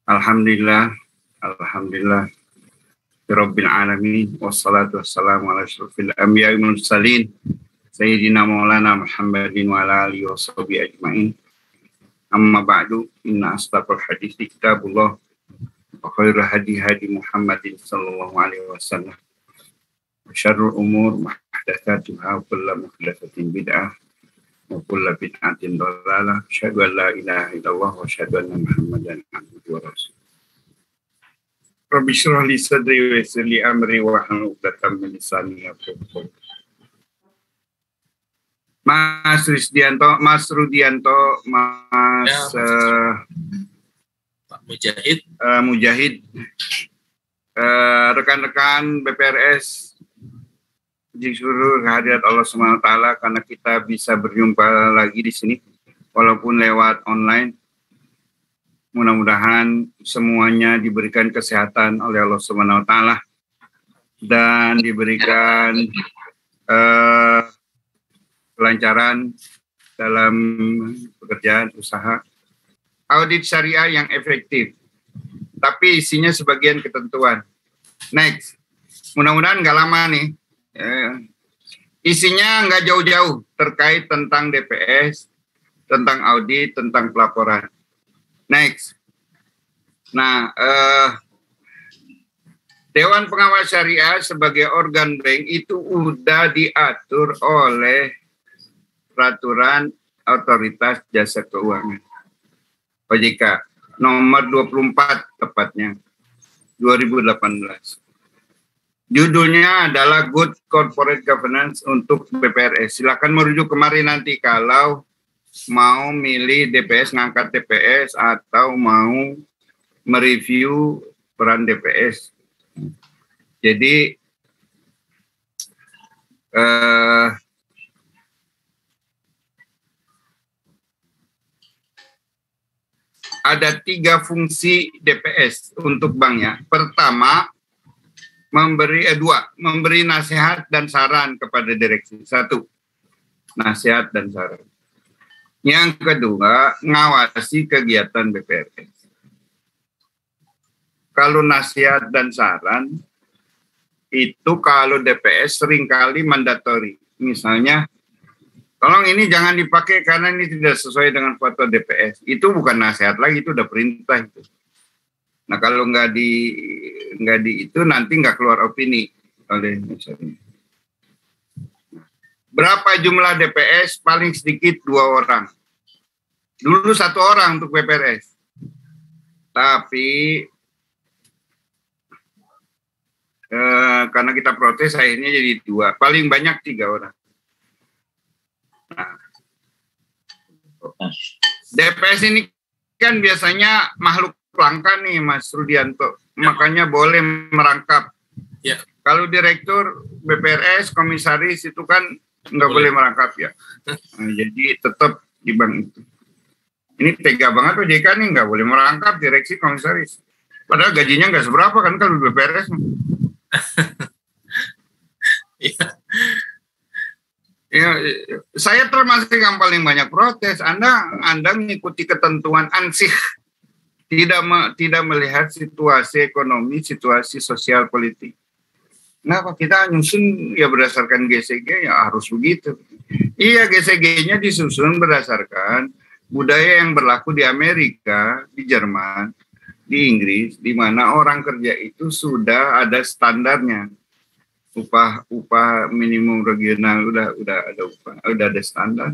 Alhamdulillah, Alhamdulillah, Rabbil Alamin, wassalatu wassalamu ala asyrafil anbiya'i wal mursalin, Sayyidina Maulana Muhammadin wa ala alihi wa sahbihi ajma'in. Amma ba'du, inna asdaqal hadithi kitabullah, wa khairu hadi Muhammadin sallallahu alaihi wasallam. Wa syarrul umur muhdatsatuha wa kullu muhdatsatin bid'ah wa kullu bid'atin dhalalah. Asyhadu an la ilaha illallah wa asyhadu anna Muhammadan abduhu wa rasuluh. Rabbi shrah li sadri wa yassir li amri wa hlul 'uqdatam min lisani yafqahu qawli. Mas Rudianto, Mas Pak Mujahid, Mujahid, rekan-rekan BPRS, puji syukur kehadirat Allah SWT karena kita bisa berjumpa lagi di sini walaupun lewat online. Mudah-mudahan semuanya diberikan kesehatan oleh Allah SWT dan diberikan kelancaran dalam pekerjaan usaha. Audit syariah yang efektif, tapi isinya sebagian ketentuan. Next, mudah-mudahan nggak lama nih. Isinya nggak jauh-jauh terkait tentang DPS, tentang audit, tentang pelaporan. Next. Nah, Dewan Pengawas Syariah sebagai organ bank itu udah diatur oleh Peraturan Otoritas Jasa Keuangan OJK nomor 24 tepatnya 2018. Judulnya adalah Good Corporate Governance untuk BPRS. Silakan merujuk kemarin nanti kalau mau milih DPS, ngangkat DPS, atau mau mereview peran DPS. Jadi ada 3 fungsi DPS untuk bank ya. Pertama, memberi nasihat dan saran kepada direksi. 1, nasihat dan saran. Yang kedua, ngawasi kegiatan BPRS. Kalau nasihat dan saran, itu kalau DPS seringkali mandatori. Misalnya, tolong ini jangan dipakai karena ini tidak sesuai dengan fatwa DPS. Itu bukan nasihat lagi, itu udah perintah. Itu. Nah, kalau nggak di itu nanti nggak keluar opini oleh misalnya. Berapa jumlah DPS? Paling sedikit 2 orang. Dulu 1 orang untuk BPRS. Tapi karena kita protes akhirnya jadi 2. Paling banyak 3 orang. Nah, DPS ini kan biasanya makhluk langka nih Mas Rudianto. Makanya boleh merangkap. ya, Kalau direktur BPRS, komisaris itu kan nggak boleh merangkap ya. Nah, jadi tetap di bank itu. Ini tega banget OJK nih, nggak boleh merangkap direksi komisaris. Padahal gajinya nggak seberapa kan kalau BPRS. Ya, saya termasuk yang paling banyak protes. Anda mengikuti ketentuan ansih, tidak melihat situasi ekonomi, situasi sosial politik. Kenapa kita nyusun ya berdasarkan GCG ya harus begitu. Iya, GCG-nya disusun berdasarkan budaya yang berlaku di Amerika, di Jerman, di Inggris, di mana orang kerja itu sudah ada standarnya. Upah minimum regional udah ada udah ada standar.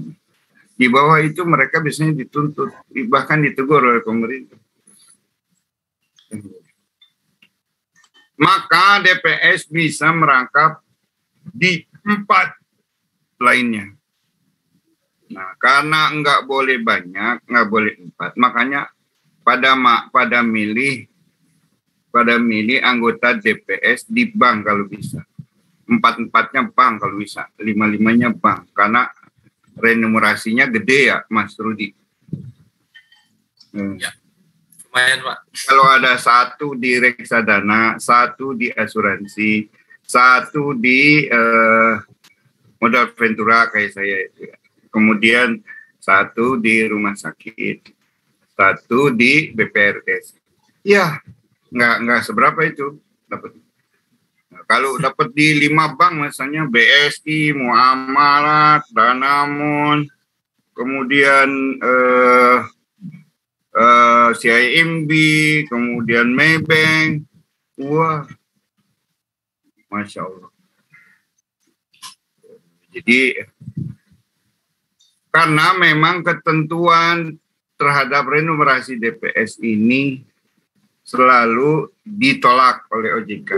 Di bawah itu mereka biasanya dituntut, bahkan ditegur oleh pemerintah. Maka DPS bisa merangkap di 4 lainnya. Nah, karena nggak boleh banyak, nggak boleh 4, makanya pada milih anggota DPS di bank kalau bisa. 4-4-nya bank kalau bisa, 5-5-nya bank, karena remunerasinya gede ya, Mas Rudi. ya, lumayan Pak. Kalau ada 1 di reksadana, 1 di asuransi, 1 di modal ventura kayak saya itu ya. Kemudian 1 di rumah sakit, 1 di BPRS. Ya, nggak seberapa itu dapat. Nah, kalau dapat di 5 bank misalnya BSI, Muamalat, Danamon, kemudian CIMB, kemudian Maybank, wah, Masya Allah. Jadi karena memang ketentuan terhadap renumerasi DPS ini selalu ditolak oleh OJK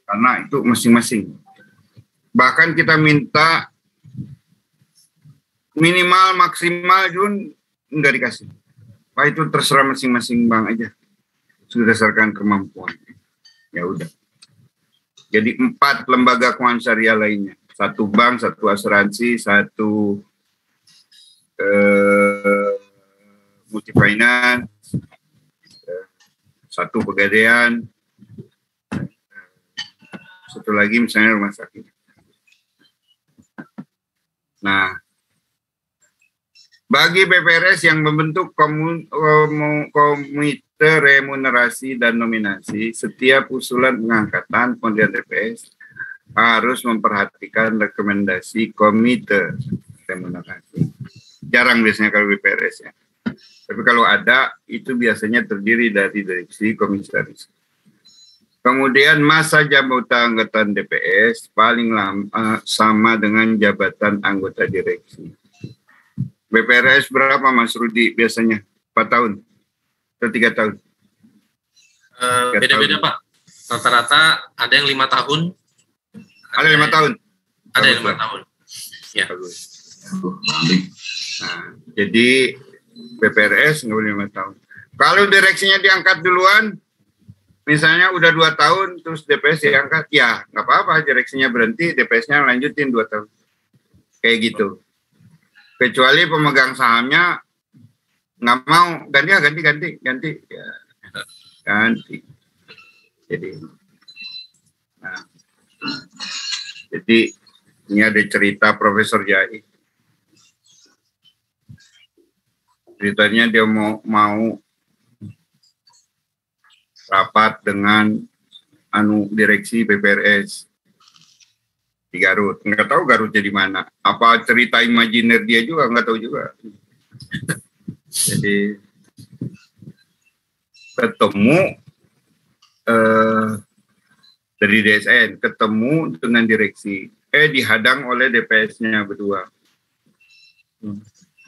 karena itu masing-masing. Bahkan kita minta minimal maksimal Jun nggak dikasih. Pak itu terserah masing-masing bank aja. Sudah berdasarkan kemampuan. Ya udah. Jadi 4 lembaga keuangan syariah lainnya. 1 bank, 1 asuransi, 1 multifinance, 1 pegadaian, 1 lagi misalnya rumah sakit. Nah, bagi BPRS yang membentuk komite remunerasi dan nominasi, setiap usulan pengangkatan pemilihan DPS harus memperhatikan rekomendasi komite remunerasi. Jarang biasanya kalau BPRS ya. Tapi kalau ada, itu biasanya terdiri dari direksi, komisaris. Kemudian masa jabatan anggota DPS paling lama sama dengan jabatan anggota direksi. BPRS berapa Mas Rudi biasanya? 4 tahun? Atau 3 tahun? Beda-beda Pak. Rata-rata ada yang 5 tahun. Ada 5 tahun? Ada yang 5 tahun. Ya. Nah, jadi BPRS nggak boleh 5 tahun. Kalau direksinya diangkat duluan, misalnya udah 2 tahun, terus DPS diangkat, ya nggak apa-apa, direksinya berhenti, DPS-nya lanjutin 2 tahun. Kayak gitu. Kecuali pemegang sahamnya nggak mau, ganti. Ya, ganti. Jadi ini ada cerita Profesor Jai. Ceritanya dia mau rapat dengan direksi BPRS di Garut. Nggak tahu Garutnya di mana. Apa cerita imajiner dia juga nggak tahu juga. Jadi ketemu dari DSN, ketemu dengan direksi. Dihadang oleh DPS-nya berdua.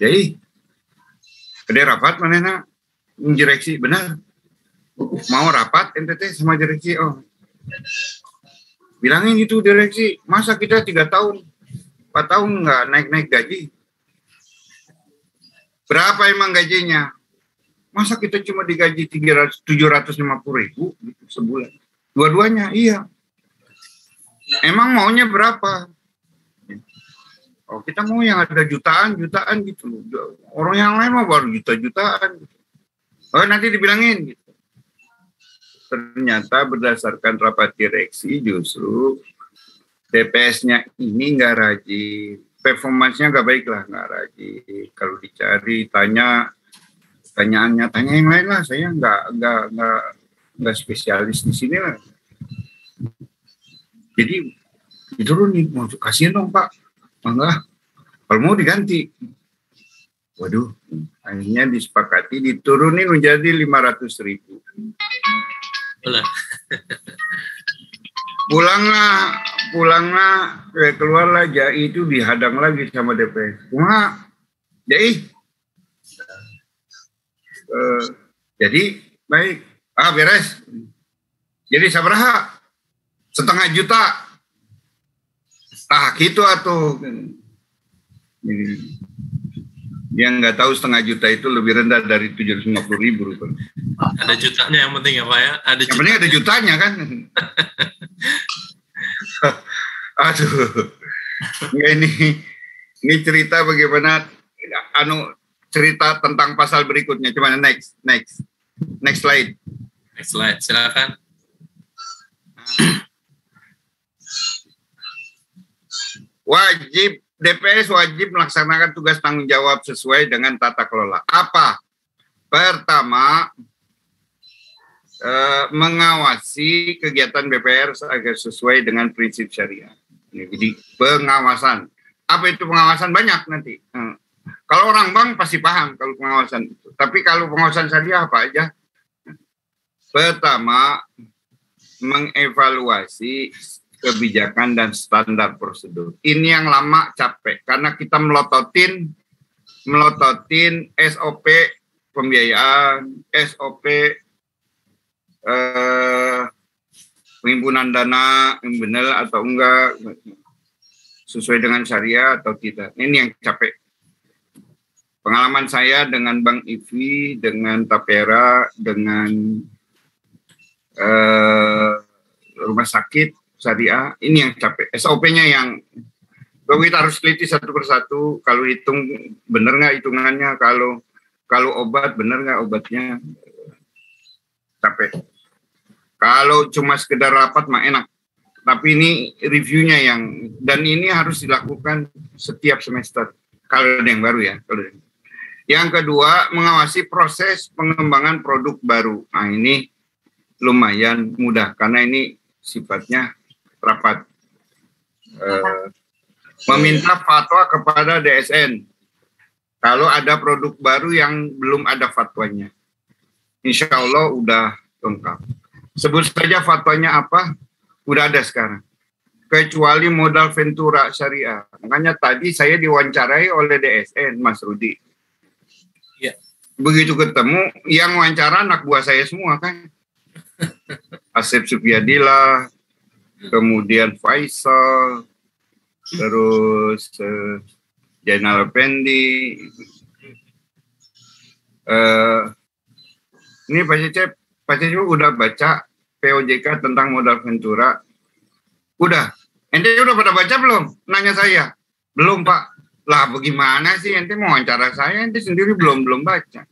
Jadi ada rapat mana nak? Direksi benar. Mau rapat NTT sama direksi. Oh, bilangin gitu direksi. Masa kita 3 tahun, 4 tahun nggak naik gaji? Berapa emang gajinya? Masa kita cuma digaji 750.000 sebulan? Dua-duanya, iya. Emang maunya berapa? Oh, kita mau yang ada jutaan gitu. Orang yang lain mah baru jutaan. Oh, nanti dibilangin gitu. Ternyata berdasarkan rapat direksi justru DPS-nya ini nggak rajin. Performance-nya nggak baik lah, nggak rajin. Kalau dicari, tanya yang lain lah. Saya nggak spesialis di sini lah. Jadi diturunin, mau kasihan dong Pak. Enggak, kalau mau diganti. Waduh, akhirnya disepakati diturunin menjadi 500.000. Pulanglah, keluarlah Jai itu dihadang lagi sama DPS. Jai, jadi baik, beres. Jadi sabaraha? 500 juta. Gitu atuh. Dia nggak tahu 500 juta itu lebih rendah dari 750.000. Ada jutanya yang penting ya Pak ya. Yang penting ada jutanya kan. Aduh. Ini cerita bagaimana cerita tentang pasal berikutnya. Cuman next slide. Next slide, silakan. DPS wajib melaksanakan tugas tanggung jawab sesuai dengan tata kelola. Apa? Pertama, mengawasi kegiatan BPR agar sesuai dengan prinsip syariah. Jadi pengawasan. Apa itu pengawasan? Banyak nanti. Kalau orang bank pasti paham kalau pengawasan itu. Tapi kalau pengawasan syariah apa aja? Pertama, mengevaluasi kebijakan dan standar prosedur. Ini yang lama capek karena kita melototin SOP pembiayaan, SOP penghimpunan dana yang benar atau enggak, sesuai dengan syariah atau tidak. Ini yang capek. Pengalaman saya dengan Bank IV, dengan Tapera, dengan rumah sakit syariah, ini yang capek. SOP-nya yang kita harus teliti satu persatu. Kalau hitung benar nggak hitungannya, kalau obat benar nggak obatnya, capek. Kalau cuma sekedar rapat mah enak. Tapi ini reviewnya dan ini harus dilakukan setiap semester. Kalau ada yang baru ya. Yang kedua, mengawasi proses pengembangan produk baru. Nah ini lumayan mudah karena ini sifatnya rapat. Meminta fatwa kepada DSN kalau ada produk baru yang belum ada fatwanya. Insya Allah udah lengkap. Sebut saja fatwanya apa, udah ada sekarang. Kecuali modal Ventura Syariah. Makanya tadi saya diwawancarai oleh DSN, Mas Rudi. Ya. Begitu ketemu, yang wawancara anak buah saya semua kan. Asep Supiadillah, kemudian Faisal, terus Jainal Effendi. Ini Pak Cecep udah baca POJK tentang modal Ventura? Udah. Ente udah pada baca belum? Nanya saya. Belum, Pak. Lah bagaimana sih ente mau wawancara saya, ente sendiri belum baca.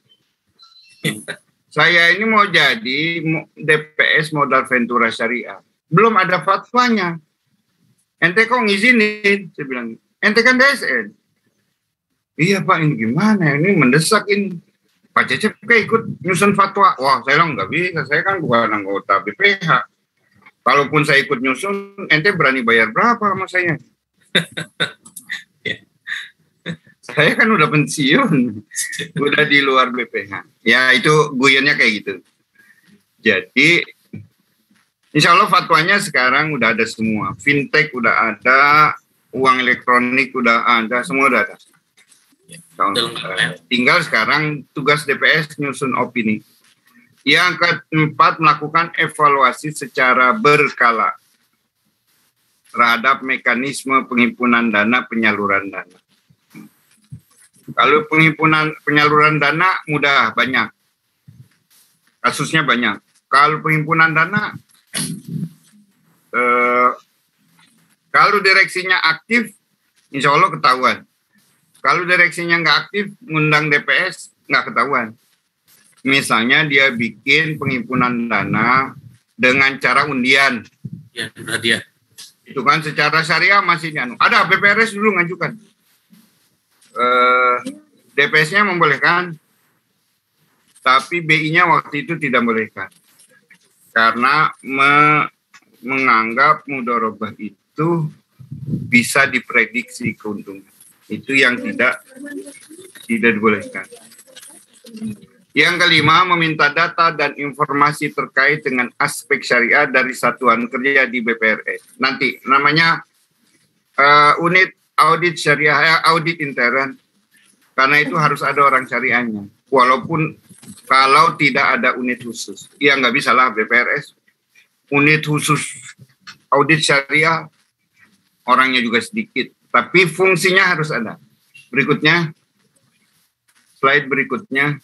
Saya ini mau jadi DPS modal Ventura Syariah. Belum ada fatwanya. Ente kok ngizinin? Saya bilang, ente kan DSN. Iya Pak, ini gimana? Ini mendesak ini. Pak Cecep kayak ikut nyusun fatwa. Wah, saya bilang nggak bisa. Saya kan bukan anggota BPH. Kalaupun saya ikut nyusun, ente berani bayar berapa sama saya? Saya kan udah pensiun. Udah di luar BPH. Ya, itu guyonnya kayak gitu. Jadi, insya Allah fatwanya sekarang udah ada semua. Fintech udah ada, uang elektronik udah ada, semua udah ada. Tinggal sekarang tugas DPS nyusun opini. Yang keempat, melakukan evaluasi secara berkala terhadap mekanisme penghimpunan dana, penyaluran dana. Kalau penyaluran dana mudah, banyak. Kasusnya banyak. Kalau penghimpunan dana, kalau direksinya aktif, insya Allah ketahuan. Kalau direksinya nggak aktif, ngundang DPS, nggak ketahuan. Misalnya dia bikin penghimpunan dana dengan cara undian. Ya, sudah dia. Itu kan secara syariah masih nyanu. Ada BPRS dulu ngajukan. DPS-nya membolehkan, tapi BI-nya waktu itu tidak membolehkan. Karena menganggap mudharabah itu bisa diprediksi keuntungan. Itu yang tidak dibolehkan. Yang kelima, meminta data dan informasi terkait dengan aspek syariah dari satuan kerja di BPRS. Nanti namanya unit audit syariah, audit intern. Karena itu harus ada orang syariahnya. Walaupun kalau tidak ada unit khusus. Ya nggak bisa lah BPRS. Unit khusus audit syariah, orangnya juga sedikit. Tapi fungsinya harus ada. Berikutnya, slide berikutnya.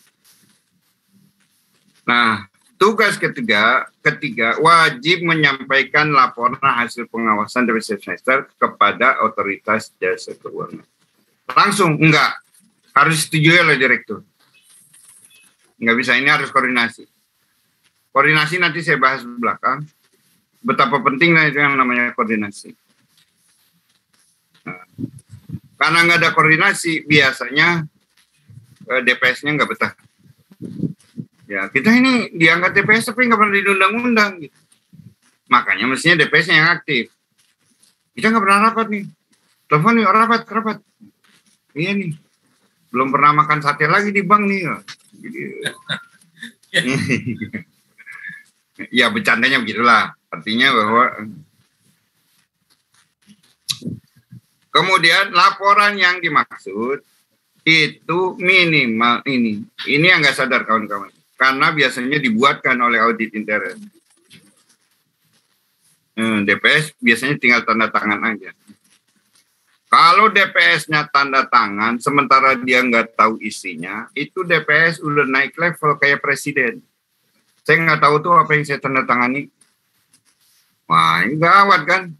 Nah, tugas ketiga wajib menyampaikan laporan hasil pengawasan dari semester kepada otoritas jasa keuangan. Langsung, enggak. Harus disetujui oleh direktur. Enggak bisa, ini harus koordinasi. Koordinasi nanti saya bahas di belakang. Betapa pentingnya itu yang namanya koordinasi. Nah, karena nggak ada koordinasi, biasanya DPS-nya nggak betah. Ya, kita ini diangkat DPS tapi nggak pernah diundang-undang gitu. Makanya mestinya DPS-nya yang aktif. Kita nggak pernah rapat nih. Telepon nih, rapat. Iya nih. Belum pernah makan sate lagi di bank nih. Jadi, ya bercandanya begitulah. Artinya bahwa kemudian laporan yang dimaksud itu minimal ini. Ini yang nggak sadar kawan-kawan. Karena biasanya dibuatkan oleh audit intern. DPS biasanya tinggal tanda tangan aja. Kalau DPS-nya tanda tangan, sementara dia nggak tahu isinya, itu DPS udah naik level kayak presiden. Saya nggak tahu tuh apa yang saya tanda tangani. Wah, ini gawat kan?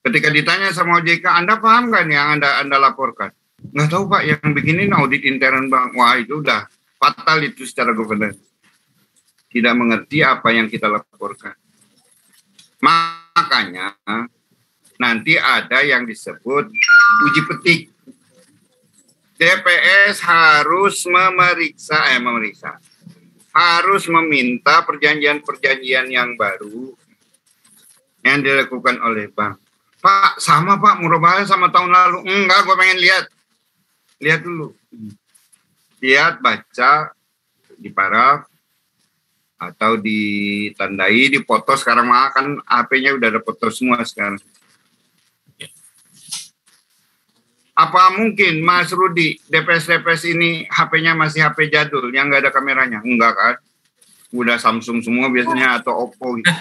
Ketika ditanya sama OJK, Anda paham kan yang Anda laporkan? Nggak tahu Pak, yang bikinin audit intern Bang. Wah, itu udah fatal itu secara governance. Tidak mengerti apa yang kita laporkan. Makanya nanti ada yang disebut uji petik. DPS harus memeriksa, harus meminta perjanjian-perjanjian yang baru yang dilakukan oleh bank. Pak, sama Pak, murabahnya sama tahun lalu. Enggak, gue pengen lihat. Lihat dulu. Lihat, baca, di paraf, atau ditandai, dipoto. Sekarang mah kan HP-nya udah ada foto semua sekarang. Apa mungkin Mas Rudi, DPS ini HP-nya masih HP jadul, yang nggak ada kameranya? Enggak kan? Udah Samsung semua biasanya atau Oppo gitu.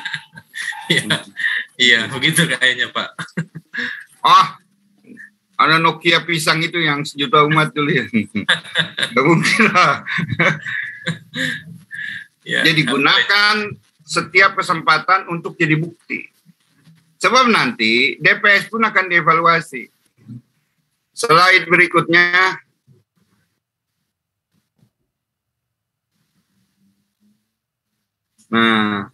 Iya, begitu kayaknya Pak. Ada Nokia pisang itu yang 1 juta umat dulu ya. Gak mungkin lah. Ya, jadi gunakan setiap kesempatan untuk jadi bukti. Sebab nanti DPS pun akan dievaluasi. Slide berikutnya. Nah,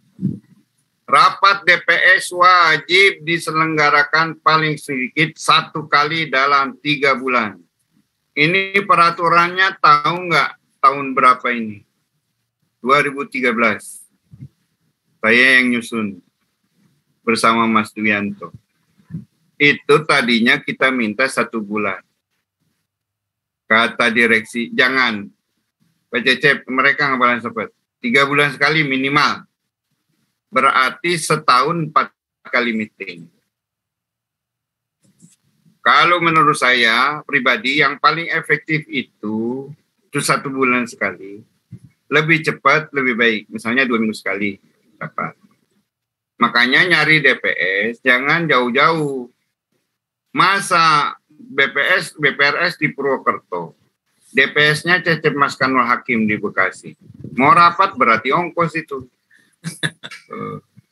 rapat DPS wajib diselenggarakan paling sedikit 1 kali dalam 3 bulan. Ini peraturannya tahu nggak tahun berapa ini? 2013. Saya yang nyusun bersama Mas Duyanto. Itu tadinya kita minta 1 bulan. Kata direksi, jangan. Pak Cecep, mereka nggak boleh sempat. 3 bulan sekali minimal. Berarti setahun 4 kali meeting. Kalau menurut saya pribadi yang paling efektif itu 1 bulan sekali. Lebih cepat, lebih baik. Misalnya 2 minggu sekali. Dapat. Makanya nyari DPS jangan jauh-jauh. Masa BPRS di Purwokerto. DPS-nya Cecep Mas Kanwal Hakim di Bekasi. Mau rapat berarti ongkos itu.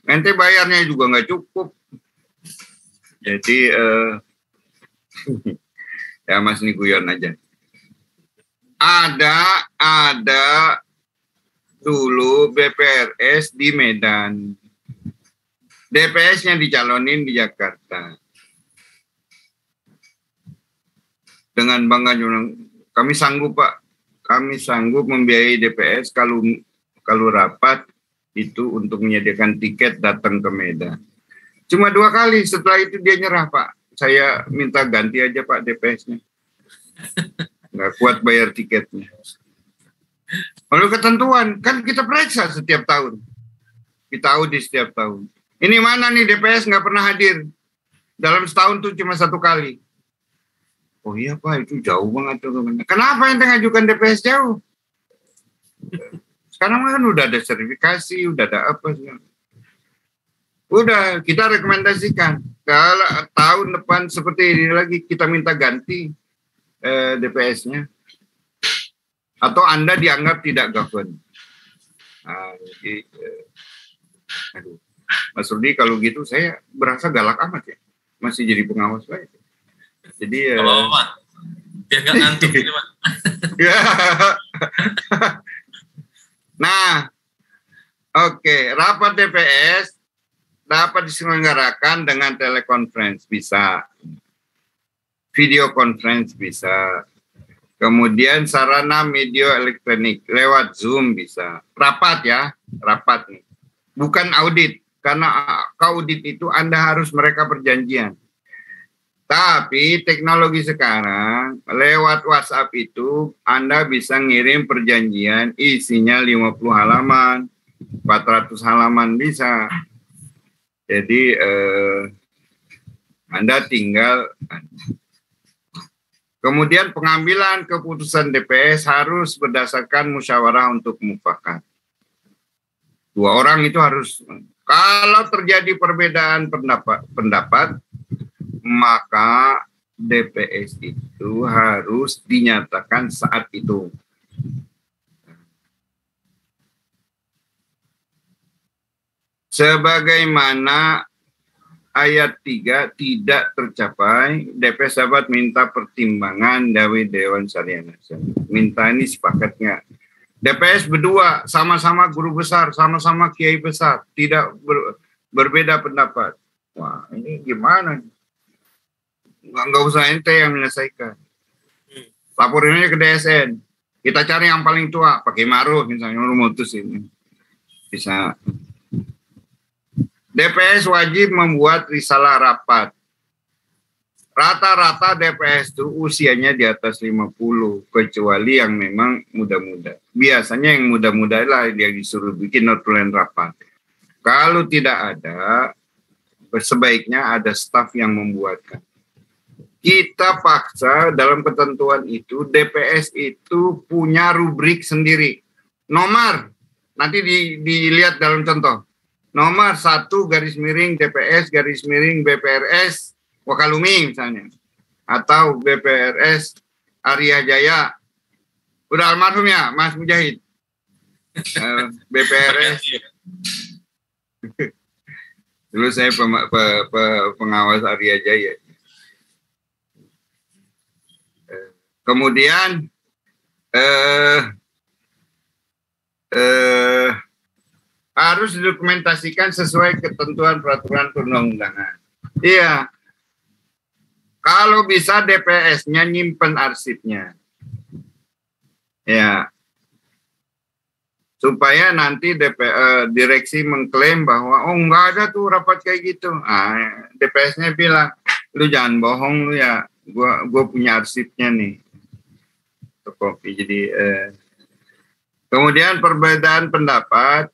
Nanti bayarnya juga nggak cukup. Jadi ya Mas ini guyon aja. Ada dulu BPRS di Medan. DPS-nya dicalonin di Jakarta. Dengan bangga kami sanggup Pak. Kami sanggup membiayai DPS kalau rapat itu untuk menyediakan tiket datang ke Medan. Cuma 2 kali, setelah itu dia nyerah Pak. Saya minta ganti aja Pak DPS-nya. Nggak kuat bayar tiketnya. Lalu ketentuan, kan kita periksa setiap tahun. Kita audit setiap tahun. Ini mana nih DPS nggak pernah hadir. Dalam setahun tuh cuma 1 kali. Oh iya Pak, itu jauh banget. Kenapa yang ngajukan DPS jauh? Sekarang kan udah ada sertifikasi, udah ada apa sih. Udah, kita rekomendasikan. Kalau tahun depan seperti ini lagi, kita minta ganti DPS-nya. Atau Anda dianggap tidak govern. Nah, jadi, aduh. Mas Rudi, kalau gitu saya berasa galak amat ya. Masih jadi pengawas baik. Jadi biar nggak ngantuk gitu Pak. Nah, oke, rapat DPS dapat diselenggarakan dengan telekonferensi bisa, video conference bisa, Kemudian sarana media elektronik lewat Zoom bisa. Rapat ya, rapat nih. Bukan audit, karena audit itu Anda harus mereka perjanjian. Tapi teknologi sekarang lewat WhatsApp itu Anda bisa ngirim perjanjian isinya 50 halaman, 400 halaman bisa. Jadi Anda tinggal. Kemudian pengambilan keputusan DPS harus berdasarkan musyawarah untuk mufakat. 2 orang itu harus. Kalau terjadi perbedaan pendapat, maka DPS itu harus dinyatakan saat itu. Sebagaimana ayat 3 tidak tercapai, DPS dapat minta pertimbangan dari Dewan Syariah Nasional. Minta ini sepakat nggak? DPS berdua, sama-sama guru besar, sama-sama kiai besar, tidak berbeda pendapat. Wah, ini gimana? Nggak usah ente yang menyelesaikan. Laporin aja ke DSN. Kita cari yang paling tua, pakai Ma'ruf misalnya, mutus ini. Bisa. DPS wajib membuat risalah rapat. Rata-rata DPS itu usianya di atas 50, kecuali yang memang muda-muda. Biasanya yang muda-muda lah dia disuruh bikin notulen rapat. Kalau tidak ada, sebaiknya ada staf yang membuatkan. Kita paksa dalam ketentuan itu, DPS itu punya rubrik sendiri. Nomor, nanti dilihat dalam contoh. Nomor 1 garis miring DPS garis miring BPRS Wakalumi misalnya. Atau BPRS Arya Jaya. Udah almarhum ya Mas Mujahid. BPRS. Dulu saya pengawas Arya Jaya. Kemudian harus didokumentasikan sesuai ketentuan peraturan perundang-undangan. Iya. Kalau bisa DPS-nya nyimpen arsipnya. Ya. Supaya nanti direksi mengklaim bahwa oh enggak ada tuh rapat kayak gitu. DPS-nya bilang, lu jangan bohong lu ya. Gua punya arsipnya nih. Kopi. Jadi kemudian perbedaan pendapat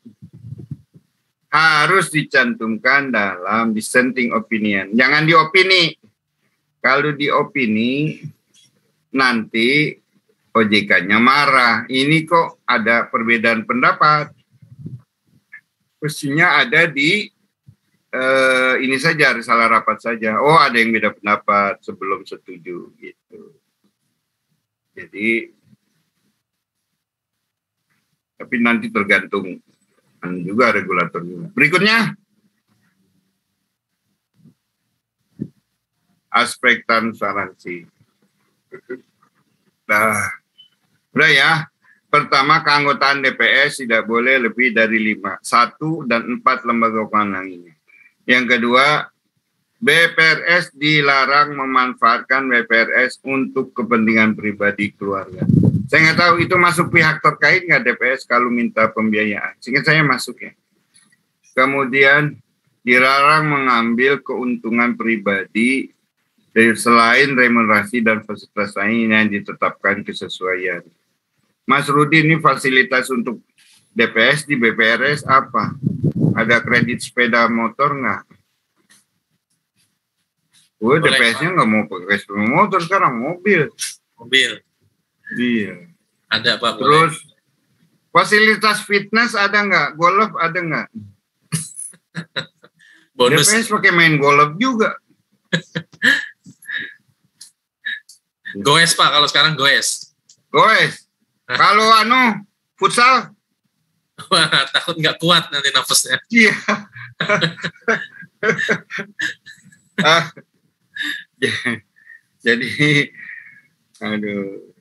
harus dicantumkan dalam dissenting opinion. Jangan diopini. Kalau diopini nanti OJK-nya marah. Ini kok ada perbedaan pendapat. Mestinya ada di ini saja, risalah rapat saja. Oh, ada yang beda pendapat sebelum setuju gitu. Jadi tapi nanti tergantung juga regulator juga. Berikutnya aspek transparansi. Nah, udah ya. Pertama, keanggotaan DPS tidak boleh lebih dari 5, 1 dan 4 lembaga kewenangannya. Yang kedua, BPRS dilarang memanfaatkan BPRS untuk kepentingan pribadi keluarga. Saya nggak tahu itu masuk pihak terkait nggak DPS kalau minta pembiayaan. Sehingga saya masuk ya. Kemudian dilarang mengambil keuntungan pribadi selain remunerasi dan fasilitas lain yang ditetapkan kesesuaian. Mas Rudi, ini fasilitas untuk DPS di BPRS apa? Ada kredit sepeda motor nggak? DPS-nya nggak mau pakai sepeda motor sekarang, mobil. Iya. Ada Pak. Terus fasilitas fitness ada nggak? Golf ada nggak? Bonus. DPS pakai main golf juga. Goes Pak, kalau sekarang goes. Kalau futsal? Wah, takut nggak kuat nanti nafasnya. Iya. Jadi, aduh.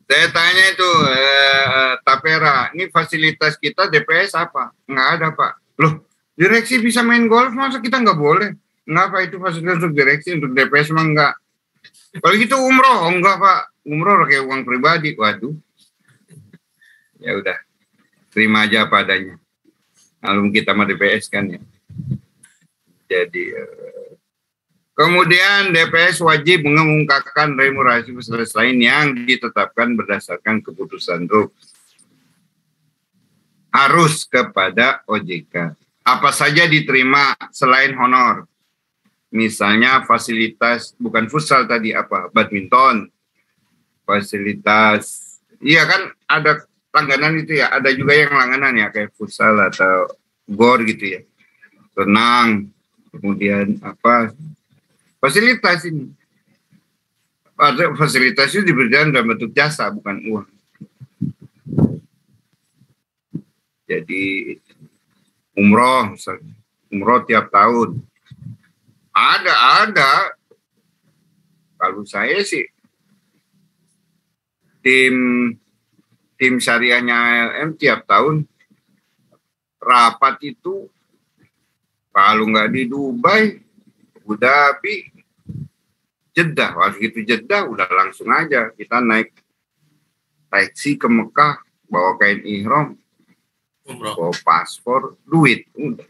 Saya tanya itu, Tapera, ini fasilitas kita DPS apa? Nggak ada, Pak. Loh, direksi bisa main golf, masa kita nggak boleh? Ngapa itu fasilitas untuk direksi, untuk DPS emang nggak? Kalau gitu umroh, oh enggak Pak, umroh pakai uang pribadi, waduh. Ya udah, terima aja apa adanya. Lalu kita mah DPS kan ya. Jadi kemudian DPS wajib mengumumkakan remunerasi fasilitas lain yang ditetapkan berdasarkan keputusan RUP. Harus kepada OJK. Apa saja diterima selain honor. Misalnya fasilitas, bukan futsal tadi apa, badminton, fasilitas, iya kan ada langganan itu ya, ada juga yang langganan ya kayak futsal atau gor gitu ya, renang, kemudian apa, fasilitas ini. Fasilitas itu diberikan dalam bentuk jasa, bukan uang. Jadi umroh misalnya, umroh tiap tahun. Ada. Kalau saya sih tim syariahnya ALM tiap tahun rapat itu kalau nggak di Dubai, Abu Dhabi, Jeddah. Waktu itu Jeddah udah langsung aja kita naik taksi ke Mekah, bawa kain ihram, bawa paspor, duit, udah.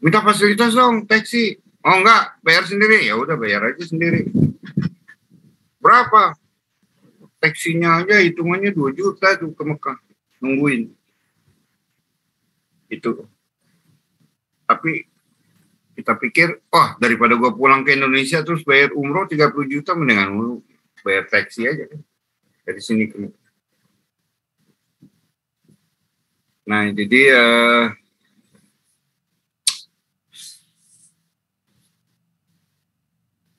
Minta fasilitas dong, taksi. Oh enggak, bayar sendiri. Ya udah bayar aja sendiri. Berapa? Taksinya aja hitungannya 2 juta tuh ke Mekah. Nungguin. Itu. Tapi kita pikir, wah daripada gua pulang ke Indonesia terus bayar umroh 30 juta, mendingan bayar taksi aja. Dari sini ke Mekah. Nah jadi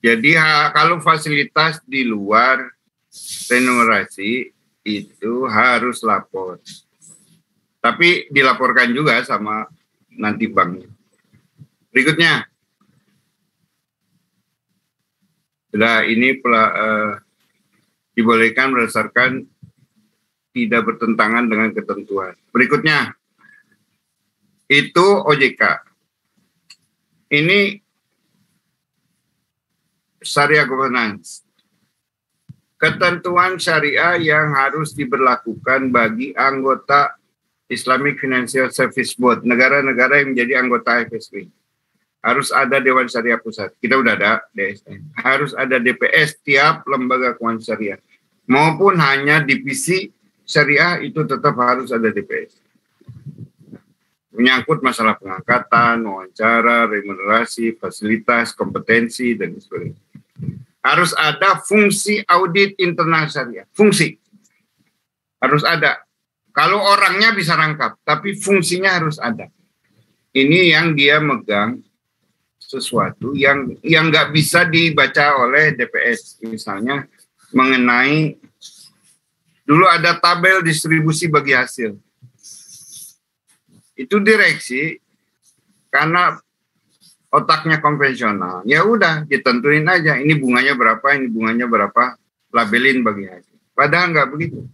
jadi kalau fasilitas di luar remunerasi itu harus lapor. Tapi dilaporkan juga sama nanti banknya. Berikutnya. Sudah ini dibolehkan berdasarkan tidak bertentangan dengan ketentuan. Berikutnya. Itu OJK. Ini Syariah Governance. Ketentuan syariah yang harus diberlakukan bagi anggota Islamic Financial Service Board, negara-negara yang menjadi anggota FSB. Harus ada Dewan Syariah Pusat. Kita udah ada DSN. Harus ada DPS tiap lembaga keuangan syariah. Maupun hanya divisi syariah itu tetap harus ada DPS. Menyangkut masalah pengangkatan, wawancara, remunerasi, fasilitas, kompetensi, dan sebagainya. Harus ada fungsi audit internal syariah. Fungsi. Harus ada. Kalau orangnya bisa rangkap, tapi fungsinya harus ada. Ini yang dia megang sesuatu yang nggak bisa dibaca oleh DPS. Misalnya mengenai, dulu ada tabel distribusi bagi hasil. Itu direksi, karena otaknya konvensional, ya udah ditentuin aja ini bunganya berapa, labelin bagi hasil. Padahal nggak begitu.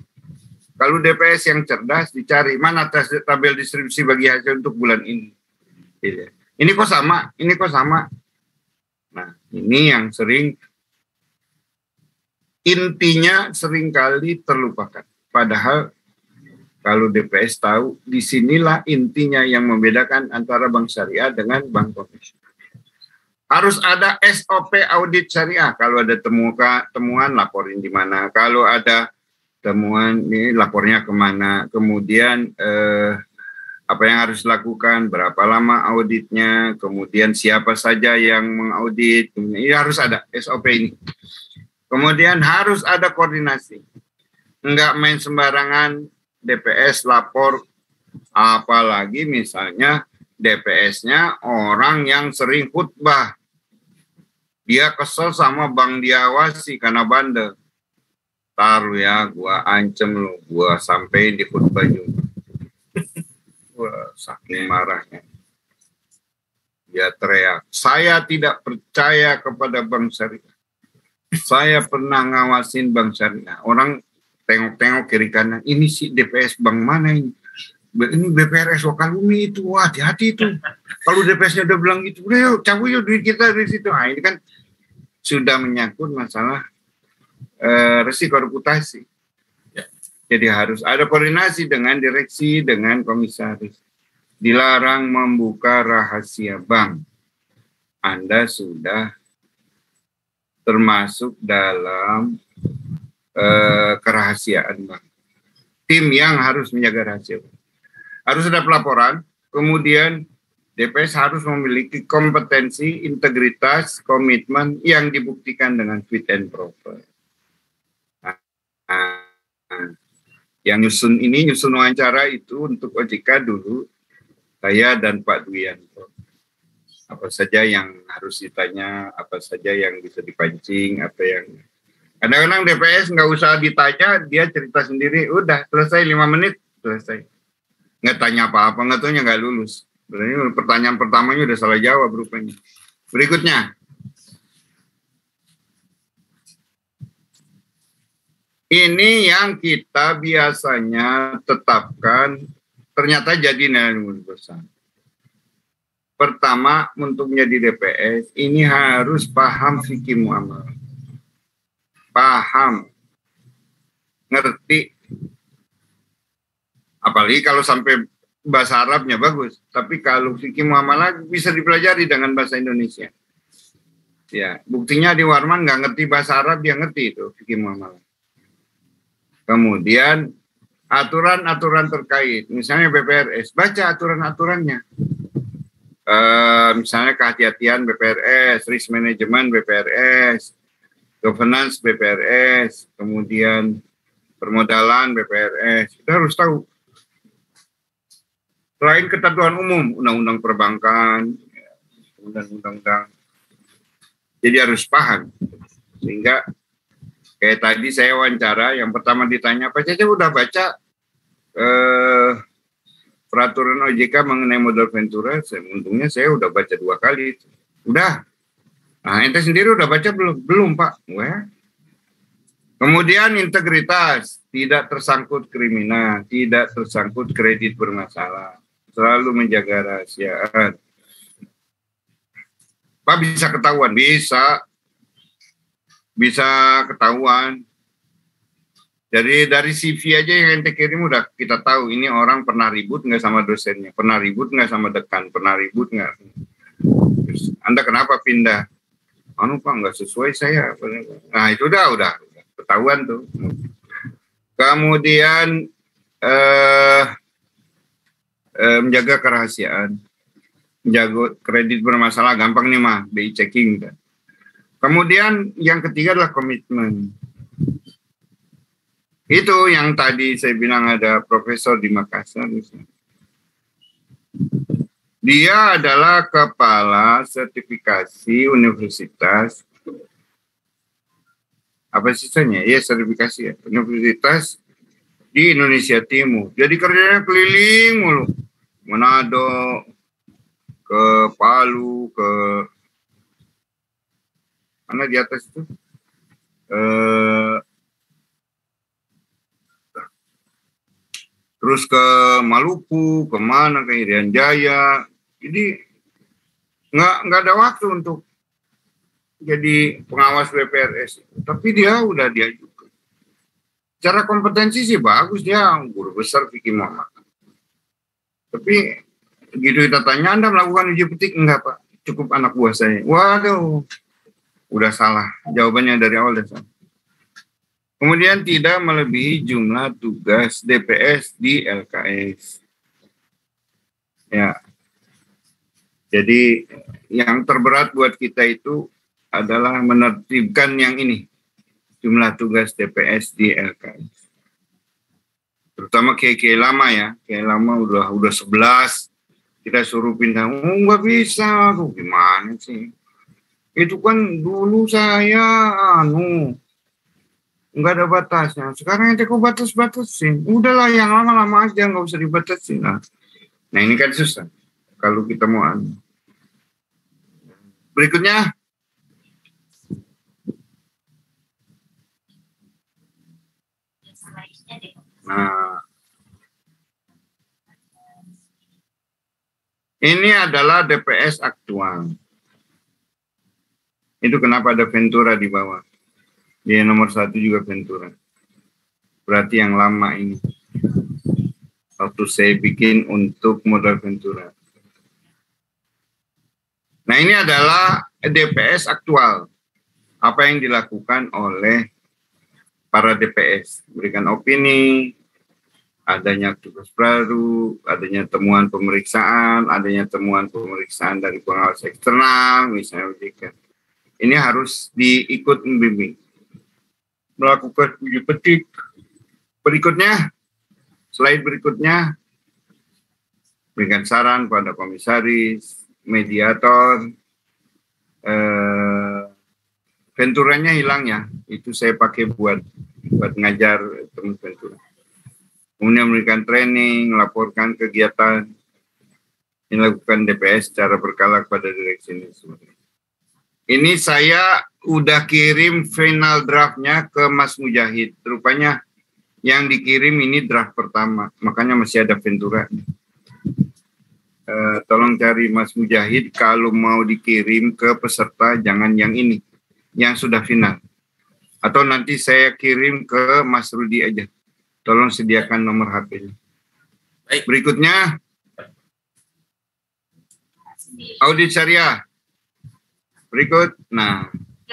Kalau DPS yang cerdas dicari mana tabel distribusi bagi hasil untuk bulan ini. Ini kok sama. Nah, ini yang sering intinya seringkali terlupakan. Padahal kalau DPS tahu, disinilah intinya yang membedakan antara bank syariah dengan bank konvensional. Harus ada SOP audit syariah. Kalau ada temuan, laporin di mana. Kalau ada temuan, ini lapornya kemana. Kemudian apa yang harus dilakukan, berapa lama auditnya, kemudian siapa saja yang mengaudit. Ini harus ada SOP ini. Kemudian harus ada koordinasi. Enggak main sembarangan DPS lapor, apalagi misalnya DPS-nya orang yang sering khutbah. Dia kesel sama bank diawasi karena bandel. Taruh ya, gua ancam lu, gua sampein di khutbah juga. Wah, saking marahnya. Dia teriak, saya tidak percaya kepada bank syariah. Saya pernah ngawasin bank syariah. Orang tengok-tengok kiri kanan, ini si DPS bank mana ini? Ini BPRS Wakalumi itu, wah hati-hati itu. Kalau DPS-nya udah bilang gitu, udah yuk cabut yuk duit kita dari situ. Nah ini kan sudah menyangkut masalah resiko reputasi. Ya. Jadi harus ada koordinasi dengan direksi, dengan komisaris. Dilarang membuka rahasia bank. Anda sudah termasuk dalam kerahasiaan bank. Tim yang harus menjaga rahasia bank. Harus ada pelaporan, kemudian DPS harus memiliki kompetensi, integritas, komitmen yang dibuktikan dengan fit and proper. Yang nyusun wawancara itu untuk OJK dulu, saya dan Pak Duyanto. Apa saja yang harus ditanya, apa saja yang bisa dipancing, apa yang... Kadang-kadang DPS nggak usah ditanya, dia cerita sendiri, udah selesai 5 menit, selesai. Nggak tanya apa-apa, nggak tanya nggak lulus. Berarti pertanyaan pertamanya udah salah jawab rupanya. Berikutnya. Ini yang kita biasanya tetapkan, ternyata jadi nilai besar. Pertama, untuk menjadi DPS, ini harus paham fikih muamalah. Paham. Ngerti. Apalagi kalau sampai bahasa Arabnya bagus. Tapi kalau fikih muamalah bisa dipelajari dengan bahasa Indonesia. Ya, buktinya di Warman nggak ngerti bahasa Arab, dia ngerti itu fikih muamalah. Kemudian aturan-aturan terkait, misalnya BPRS, baca aturan-aturannya. Misalnya kehati-hatian BPRS, risk management BPRS, governance BPRS, kemudian permodalan BPRS. Kita harus tahu. Selain ketentuan umum, undang-undang perbankan, undang-undang. Jadi harus paham. Sehingga kayak tadi saya wawancara, yang pertama ditanya, Pak Cece udah baca peraturan OJK mengenai modal ventura? Untungnya saya udah baca 2 kali. Udah. Nah, ente sendiri udah baca belum? Belum, Pak. Wah. Kemudian integritas, tidak tersangkut kriminal, tidak tersangkut kredit bermasalah, selalu menjaga rahasiaan. Pak bisa ketahuan, bisa ketahuan. Jadi dari CV aja yang ente kirim udah kita tahu ini orang pernah ribut nggak sama dosennya, pernah ribut nggak sama dekan, pernah ribut nggak. Anda kenapa pindah? Anu Pak nggak sesuai saya. Nah itu udah ketahuan tuh. Kemudian menjaga kerahasiaan, menjaga kredit bermasalah, gampang nih mah, BI checking kan. Kemudian yang ketiga adalah komitmen. Itu yang tadi saya bilang ada profesor di Makassar. Dia adalah kepala sertifikasi universitas. Apa sisanya? Ya sertifikasi ya. Universitas di Indonesia Timur. Jadi kerjanya keliling mulu. Manado, ke Palu, ke mana di atas itu? Terus ke Maluku, kemana, ke Irian Jaya. Jadi nggak ada waktu untuk jadi pengawas BPRS. Tapi dia udah diajukan. Cara kompetensi sih bagus, dia guru besar fikih muamalah. Tapi begitu kita tanya, Anda melakukan uji petik? Enggak Pak, cukup anak buah saya. Waduh, udah salah. Jawabannya dari awal udah salah. Kemudian tidak melebihi jumlah tugas DPS di LKS. Ya. Jadi yang terberat buat kita itu adalah menertibkan yang ini. Jumlah tugas DPS di LKS. Terutama kayak lama ya. Kayak lama udah 11. Kita suruh pindah. Oh nggak bisa. Tuh, gimana sih? Itu kan dulu saya nggak ada batasnya. Sekarang ente kok batas-batasin. Udahlah yang lama-lama aja, nggak usah dibatasin. Nah ini kan susah. Kalau kita mau berikutnya. Nah, ini adalah DPS aktual. Itu kenapa ada Ventura di bawah. Dia nomor 1 juga Ventura. Berarti yang lama ini. Waktu saya bikin untuk modal Ventura. Nah, ini adalah DPS aktual. Apa yang dilakukan oleh para DPS. Berikan opini, adanya tugas baru, adanya temuan pemeriksaan, dari pengawas eksternal, misalnya begitu. Ini harus diikut membimbing. Melakukan uji petik. Berikutnya, slide berikutnya, berikan saran pada komisaris, mediator. Venturanya hilang ya, itu saya pakai buat ngajar teman Ventura. Kemudian memberikan training, laporkan kegiatan, dilakukan DPS secara berkala kepada direksi ini. Ini saya udah kirim final draftnya ke Mas Mujahid. Rupanya yang dikirim ini draft pertama, makanya masih ada Ventura. Tolong cari Mas Mujahid kalau mau dikirim ke peserta, jangan yang ini, yang sudah final. Atau nanti saya kirim ke Mas Rudi aja. Tolong sediakan nomor HP-nya. Baik. Berikutnya, audit syariah. Berikut, nah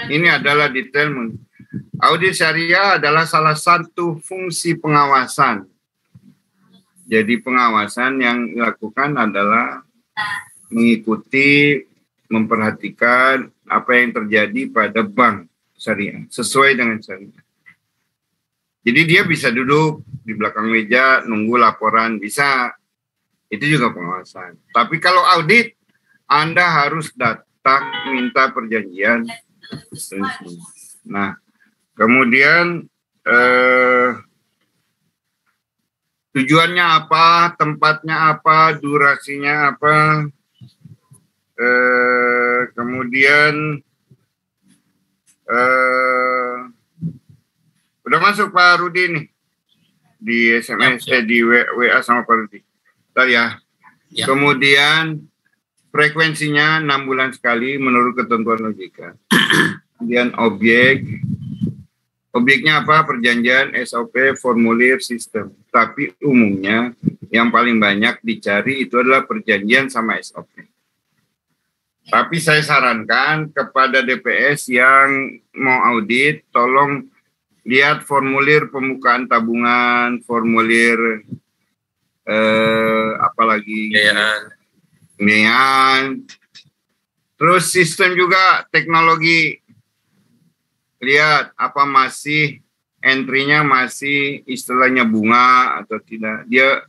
ini adalah detail. Audit syariah adalah salah satu fungsi pengawasan. Jadi pengawasan yang dilakukan adalah mengikuti, memperhatikan apa yang terjadi pada bank syariah, sesuai dengan syariah. Jadi dia bisa duduk di belakang meja, nunggu laporan, bisa. Itu juga pengawasan. Tapi kalau audit, Anda harus datang minta perjanjian. Nah, kemudian tujuannya apa, tempatnya apa, durasinya apa, kemudian udah masuk Pak Rudi nih di SMS, di WA sama Pak Rudi. Bentar ya. Kemudian frekuensinya 6 bulan sekali menurut ketentuan OJK. Kemudian objeknya apa? Perjanjian, SOP, formulir, sistem. Tapi umumnya yang paling banyak dicari itu adalah perjanjian sama SOP. Tapi saya sarankan kepada DPS yang mau audit, tolong lihat formulir pembukaan tabungan, formulir apalagi pembiayaan, terus sistem juga teknologi. Lihat apa masih entry-nya masih istilahnya bunga atau tidak. Dia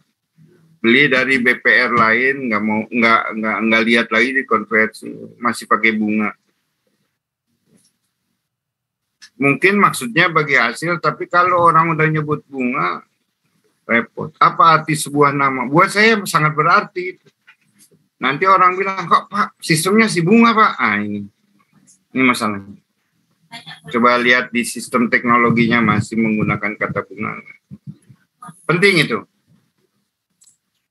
beli dari BPR lain, nggak lihat lagi di konversi, masih pakai bunga. Mungkin maksudnya bagi hasil, tapi kalau orang udah nyebut bunga, repot. Apa arti sebuah nama? Buat saya sangat berarti. Nanti orang bilang, kok Pak, sistemnya si bunga Pak. Ini masalahnya. Coba lihat di sistem teknologinya masih menggunakan kata bunga. Penting itu.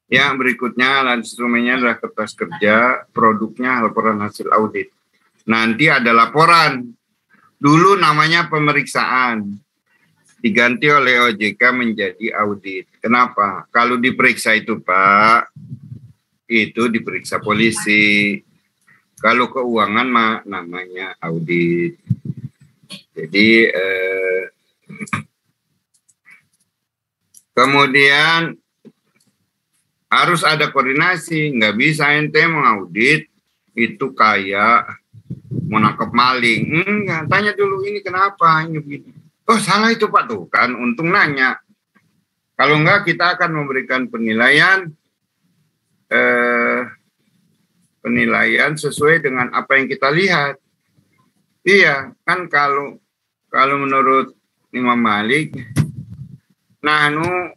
Yang berikutnya, instrumennya adalah kertas kerja, produknya laporan hasil audit. Nanti ada laporan. Dulu namanya pemeriksaan. Diganti oleh OJK menjadi audit. Kenapa? Kalau diperiksa itu Pak, itu diperiksa polisi. Kalau keuangan mah namanya audit. Jadi kemudian harus ada koordinasi. Nggak bisa ente mengaudit itu kayak mau nangkep maling. Enggak, tanya dulu ini kenapa ini begini. Oh salah itu Pak tuh kan, untung nanya. Kalau enggak kita akan memberikan penilaian sesuai dengan apa yang kita lihat. Iya, kan kalau menurut Imam Malik, nahnu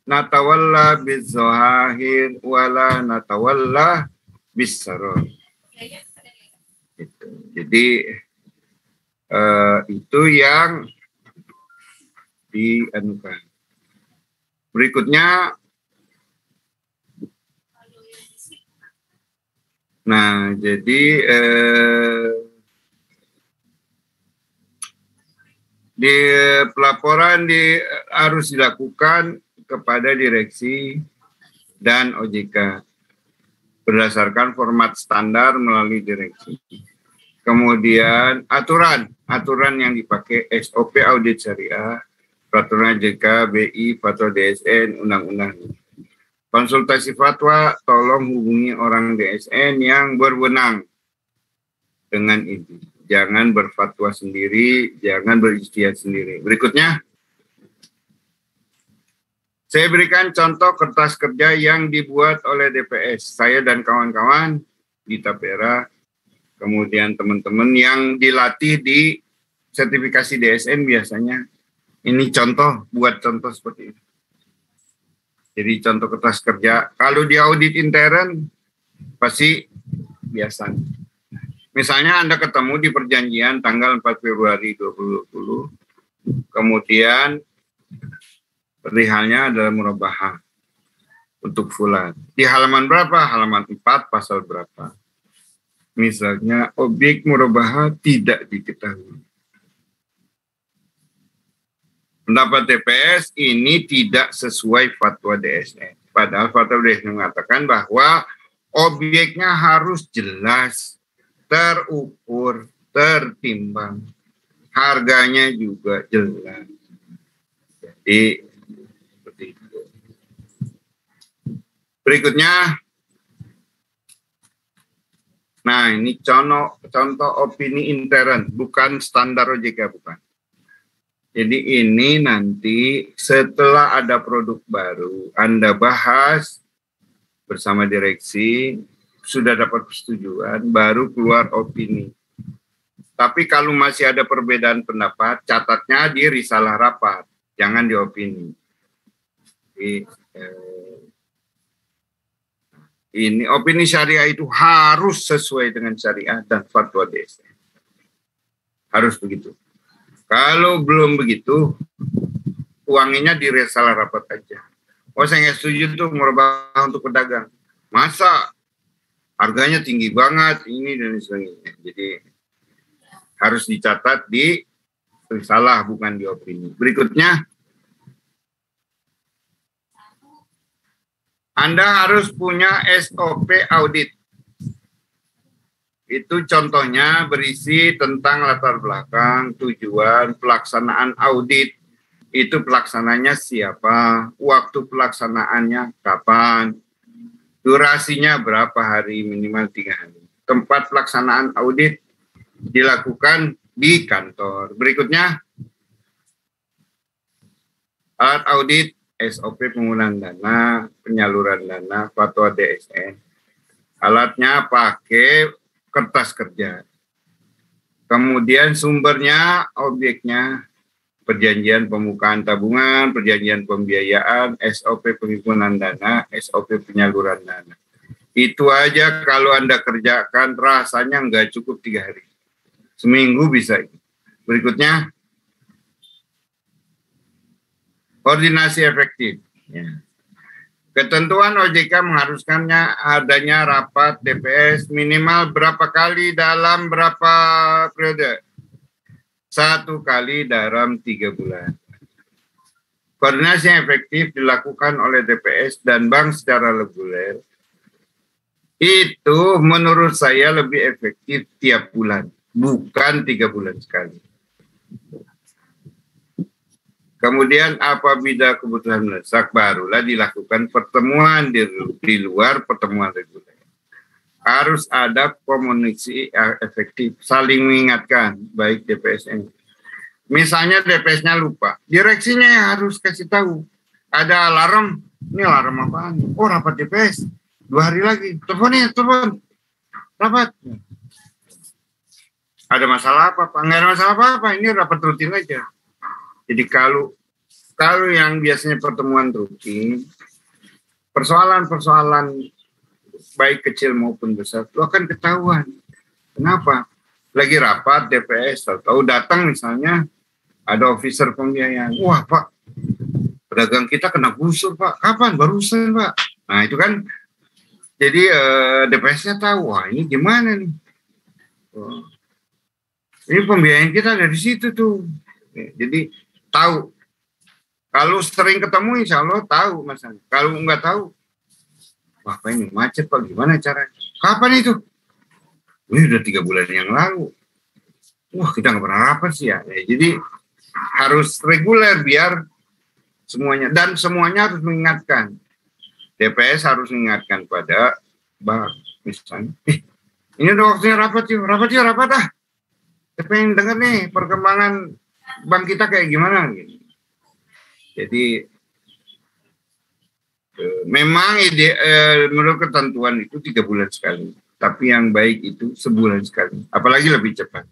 natawalla bizohahir wala natawalla bisaror. Jadi itu yang dianukan. Berikutnya, nah jadi Di pelaporan harus dilakukan kepada direksi dan OJK berdasarkan format standar melalui direksi. Kemudian aturan yang dipakai SOP audit syariah, peraturan JK, BI, fatwa DSN, undang-undang. Konsultasi fatwa, tolong hubungi orang DSN yang berwenang dengan ini. Jangan berfatwa sendiri, jangan berijtihad sendiri. Berikutnya, saya berikan contoh kertas kerja yang dibuat oleh DPS. Saya dan kawan-kawan di Tapera, kemudian teman-teman yang dilatih di sertifikasi DSN biasanya. Ini contoh, buat contoh seperti ini. Jadi contoh kertas kerja. Kalau di audit intern, pasti biasa. Misalnya Anda ketemu di perjanjian tanggal 4 Februari 2020, kemudian perihalnya adalah murabahah untuk fulan. Di halaman berapa? Halaman 4, pasal berapa? Misalnya objek murabahah tidak diketahui. Pendapat TPS ini tidak sesuai fatwa DSN. Padahal fatwa DSN mengatakan bahwa objeknya harus jelas, terukur, tertimbang. Harganya juga jelas. Jadi, seperti itu. Berikutnya, nah ini contoh opini intern, bukan standar OJK, bukan. Jadi ini nanti setelah ada produk baru, Anda bahas bersama direksi, sudah dapat persetujuan, baru keluar opini. Tapi kalau masih ada perbedaan pendapat, catatnya di risalah rapat, jangan di opini. Jadi, ini opini syariah itu harus sesuai dengan syariah dan fatwa DSN. Harus begitu. Kalau belum begitu, uangnya di risalah rapat aja. Oh, saya nggak setuju tuh murabahah untuk pedagang. Masa harganya tinggi banget, ini dan sebagainya. Jadi harus dicatat di risalah, bukan di opini. Berikutnya, Anda harus punya SOP audit. Itu contohnya berisi tentang latar belakang, tujuan, pelaksanaan audit. Itu pelaksananya siapa, waktu pelaksanaannya kapan, durasinya berapa hari, minimal 3 hari. Tempat pelaksanaan audit dilakukan di kantor. Berikutnya, alat audit, SOP penggunaan dana, penyaluran dana, fatwa DSN. Alatnya pakai kertas kerja. Kemudian sumbernya, objeknya, perjanjian pembukaan tabungan, perjanjian pembiayaan, SOP penghimpunan dana, SOP penyaluran dana. Itu aja kalau Anda kerjakan rasanya nggak cukup 3 hari. Seminggu bisa. Berikutnya, koordinasi efektif. Ya. Ketentuan OJK mengharuskannya adanya rapat DPS minimal berapa kali dalam berapa periode? 1 kali dalam 3 bulan. Koordinasi yang efektif dilakukan oleh DPS dan bank secara reguler. Itu menurut saya lebih efektif tiap bulan, bukan 3 bulan sekali. Kemudian apabila kebutuhan mendesak, barulah dilakukan pertemuan di luar pertemuan reguler. Harus ada komunikasi efektif, saling mengingatkan, baik DPSN. Misalnya DPS-nya lupa, direksinya yang harus kasih tahu. Ada alarm, ini alarm apaan? Oh, rapat DPS, 2 hari lagi. Teleponnya, telepon. Rapat. Ada masalah apa, Pak? Nggak ada masalah apa-apa, ini rapat rutin aja. Jadi kalau yang biasanya pertemuan rutin, persoalan-persoalan baik kecil maupun besar itu akan ketahuan. Kenapa? Lagi rapat DPS, tahu datang misalnya ada officer pembiayaan. Wah Pak, pedagang kita kena busur Pak. Kapan? Barusan Pak. Nah itu kan, jadi DPS-nya tahu, wah ini gimana nih? Ini pembiayaan kita dari situ tuh. Jadi tahu. Kalau sering ketemu insya Allah tahu masalah. Kalau nggak tahu, wah Pak ini macet Pak, gimana caranya? Kapan itu? Ini udah 3 bulan yang lalu. Wah kita nggak pernah rapat sih ya. Jadi harus reguler biar semuanya. Dan semuanya harus mengingatkan. DPS harus mengingatkan pada bank misalnya. Ini udah waktunya rapat yuk ah. Saya pengen dengar nih perkembangan bank kita kayak gimana gitu. Jadi memang menurut ketentuan itu 3 bulan sekali, tapi yang baik itu sebulan sekali, apalagi lebih cepat.